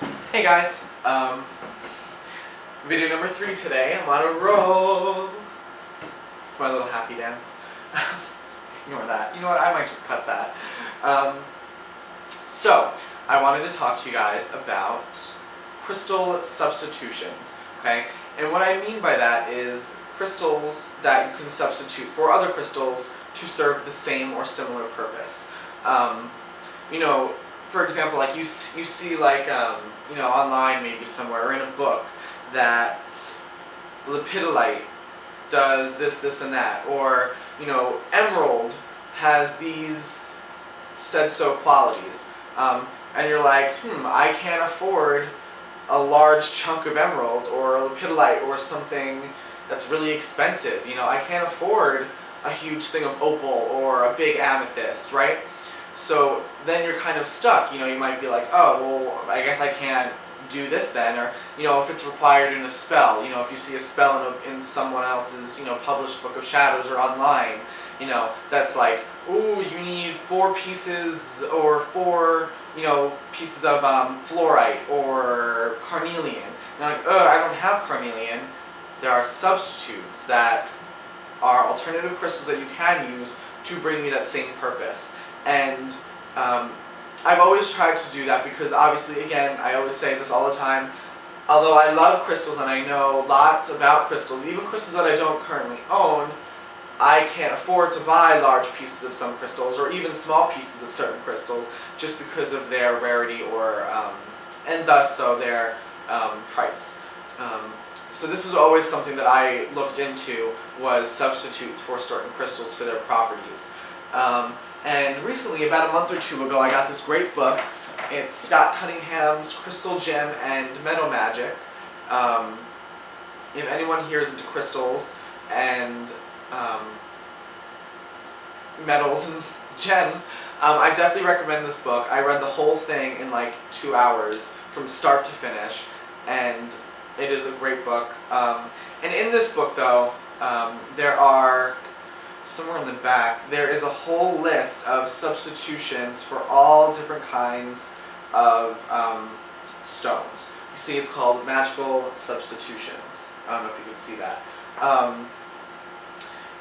Hey guys, video number 3 today. I'm on a roll. It's my little happy dance. Ignore that. You know what? I might just cut that. So, I wanted to talk to you guys about crystal substitutions. Okay, and what I mean by that is crystals that you can substitute for other crystals to serve the same or similar purpose. You know, for example, like you see like you know, online maybe somewhere or in a book that lepidolite does this and that, or you know, emerald has these said so qualities, and you're like, I can't afford a large chunk of emerald or a lepidolite or something that's really expensive. You know, I can't afford a huge thing of opal or a big amethyst, right? So then you're kind of stuck. You know, you might be like, oh, well, I guess I can't do this then, or you know, if it's required in a spell. You know, if you see a spell in someone else's, you know, published book of shadows or online, you know, that's like, ooh, you need 4 pieces or 4, you know, pieces of fluorite or carnelian. And you're like, I don't have carnelian. There are substitutes that are alternative crystals that you can use to bring you that same purpose. And I've always tried to do that because obviously, again, I always say this all the time, although I love crystals and I know lots about crystals, even crystals that I don't currently own, I can't afford to buy large pieces of some crystals or even small pieces of certain crystals just because of their rarity or, and thus so their price. So this is always something that I looked into, was substitutes for certain crystals for their properties. And recently, about a month or 2 ago, I got this great book. It's Scott Cunningham's Crystal Gem and Metal Magic. If anyone here is into crystals and metals and gems, I definitely recommend this book. I read the whole thing in like 2 hours from start to finish, and it is a great book. And in this book, though, there are, somewhere in the back, there is a whole list of substitutions for all different kinds of stones. You see, it's called Magical Substitutions. I don't know if you can see that.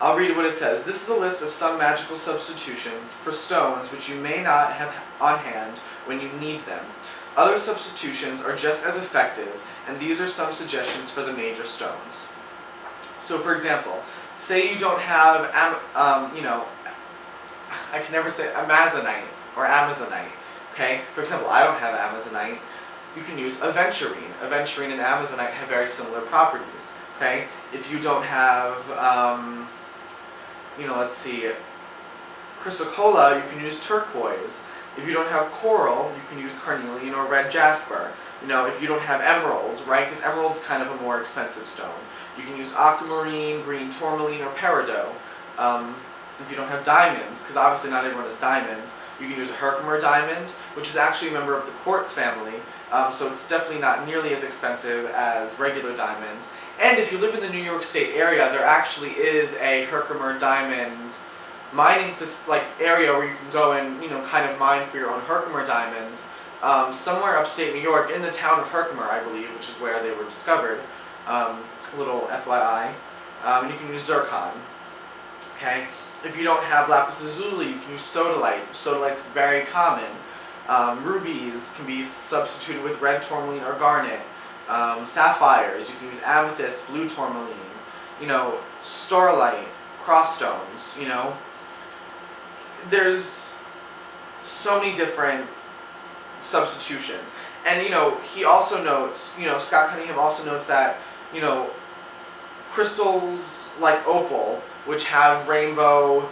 I'll read what it says. This is a list of some magical substitutions for stones which you may not have on hand when you need them. Other substitutions are just as effective, and these are some suggestions for the major stones. So, for example, say you don't have, you know, I can never say amazonite or amazonite, okay? For example, I don't have amazonite. You can use aventurine. Aventurine and amazonite have very similar properties, okay? If you don't have, you know, let's see, chrysocolla, you can use turquoise. If you don't have coral, you can use carnelian or red jasper. You know, if you don't have emerald, right, because emerald's kind of a more expensive stone, you can use aquamarine, green tourmaline, or peridot. If you don't have diamonds, because obviously not everyone has diamonds, you can use a Herkimer diamond, which is actually a member of the quartz family, so it's definitely not nearly as expensive as regular diamonds. And if you live in the New York State area, there actually is a Herkimer diamond mining area where you can go and, you know, kind of mine for your own Herkimer diamonds. Somewhere upstate New York, in the town of Herkimer, I believe, which is where they were discovered. Little FYI. And you can use zircon. Okay? If you don't have lapis lazuli, you can use sodalite. Sodalite's very common. Rubies can be substituted with red tourmaline or garnet. Sapphires, you can use amethyst, blue tourmaline. You know, staurolite, cross stones, you know. There's so many different substitutions. And, you know, he also notes, you know, Scott Cunningham also notes that, you know, crystals like opal, which have rainbow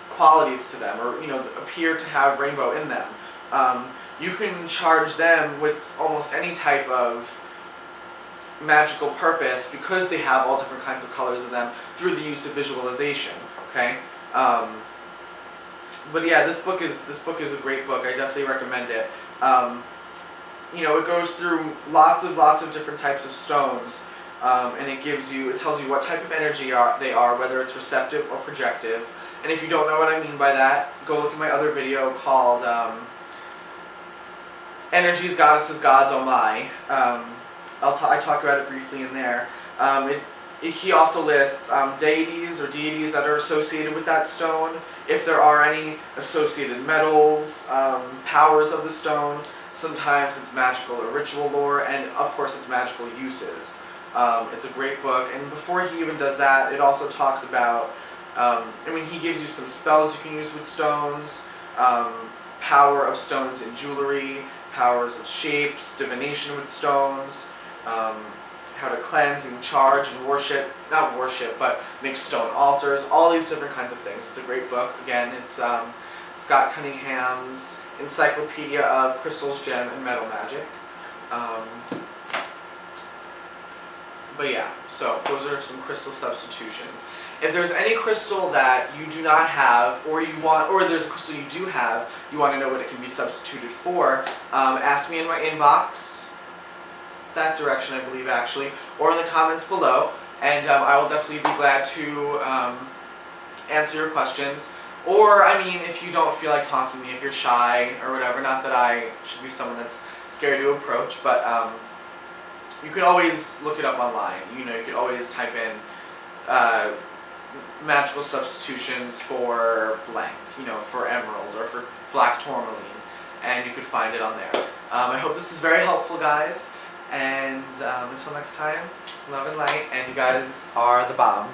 qualities to them, or, you know, appear to have rainbow in them, you can charge them with almost any type of magical purpose because they have all different kinds of colors in them through the use of visualization, okay? But yeah, this book is a great book. I definitely recommend it. You know, it goes through lots of different types of stones, and it tells you what type of energy they are, whether it's receptive or projective. And if you don't know what I mean by that, go look at my other video called energies, goddesses, gods, oh my. I talk about it briefly in there. He also lists deities or deities that are associated with that stone, if there are any, associated metals, powers of the stone. Sometimes it's magical or ritual lore, and of course its magical uses. It's a great book, and before he even does that, it also talks about, he gives you some spells you can use with stones, power of stones in jewelry, powers of shapes, divination with stones, how to cleanse and charge and worship, not worship, but make stone altars, all these different kinds of things. It's a great book. Again, it's Scott Cunningham's Encyclopedia of Crystals, Gem, and Metal Magic. But yeah, so those are some crystal substitutions. If there's any crystal that you do not have, or there's a crystal you do have, you want to know what it can be substituted for, ask me in my inbox, that direction I believe actually, or in the comments below, and I will definitely be glad to answer your questions. Or, if you don't feel like talking to me, if you're shy or whatever, not that I should be someone that's scared to approach, but you could always look it up online. You could always type in magical substitutions for blank, for emerald or for black tourmaline, and you could find it on there. I hope this is very helpful, guys, and until next time, love and light, and you guys are the bomb.